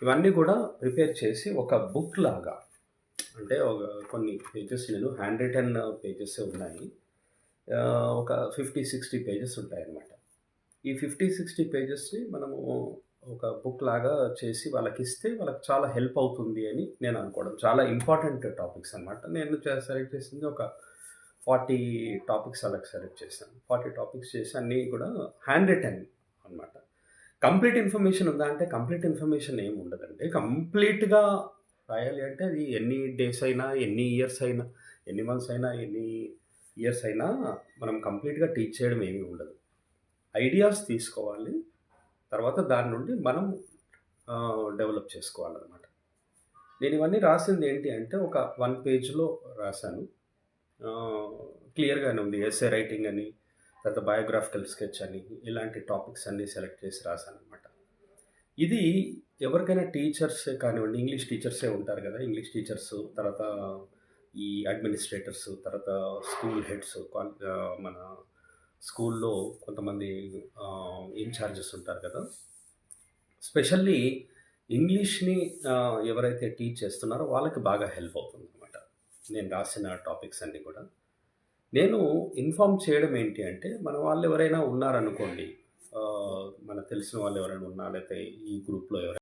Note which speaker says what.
Speaker 1: ఇవన్నీ కూడా ప్రిపేర్ చేసి ఒక బుక్ లాగా, అంటే కొన్ని పేజెస్, నేను హ్యాండ్ రిటన్ పేజెస్ ఉన్నాయి. ఒక 50-60 పేజెస్ ఉంటాయన్నమాట. ఈ 50-60 పేజెస్ని మనము ఒక బుక్ లాగా చేసి వాళ్ళకిస్తే వాళ్ళకి చాలా హెల్ప్ అవుతుంది అని నేను అనుకోవడం. చాలా ఇంపార్టెంట్ టాపిక్స్ అనమాట. నేను సెలెక్ట్ చేసింది ఒక 40 టాపిక్స్ అలా సెలెక్ట్ చేశాను. 40 టాపిక్స్ చేసి అన్నీ కూడా హ్యాండ్ రిటన్ అనమాట. కంప్లీట్ ఇన్ఫర్మేషన్ ఉందా అంటే కంప్లీట్ ఇన్ఫర్మేషన్ ఏమి ఉండదండి. కంప్లీట్గా రాయాలి అంటే అది ఎన్ని డేస్ అయినా, ఎన్ని ఇయర్స్ అయినా, ఎన్ని మంత్స్ అయినా, ఎన్ని ఇయర్స్ అయినా మనం కంప్లీట్గా టీచ్ చేయడం ఏమీ ఉండదు. ఐడియాస్ తీసుకోవాలి, తర్వాత దాని నుండి మనం డెవలప్ చేసుకోవాలన్నమాట. నేను ఇవన్నీ రాసింది ఏంటి అంటే ఒక 1 పేజ్లో రాశాను. క్లియర్గానే ఉంది. ఎస్సే రైటింగ్ అని, తర్వాత బయోగ్రాఫికల్ స్కెచ్ అని, ఇలాంటి టాపిక్స్ అన్నీ సెలెక్ట్ చేసి రాశాను అనమాట. ఇది ఎవరికైనా టీచర్సే కానివ్వండి, ఇంగ్లీష్ టీచర్సే ఉంటారు కదా, ఇంగ్లీష్ టీచర్స్, తర్వాత ఈ అడ్మినిస్ట్రేటర్స్, తర్వాత స్కూల్ హెడ్స్, మన స్కూల్లో కొంతమంది ఇన్ఛార్జెస్ ఉంటారు కదా, స్పెషల్లీ ఇంగ్లీష్ని ఎవరైతే టీచ్ చేస్తున్నారో వాళ్ళకి బాగా హెల్ప్ అవుతుంది అనమాట నేను రాసిన టాపిక్స్ అన్నీ కూడా. నేను ఇన్ఫార్మ్ చేయడం ఏంటి అంటే, మన వాళ్ళు ఎవరైనా ఉన్నారనుకోండి, మనకు తెలిసిన వాళ్ళు ఎవరైనా ఉన్నా, లేకపోతే ఈ గ్రూప్లో ఎవరైనా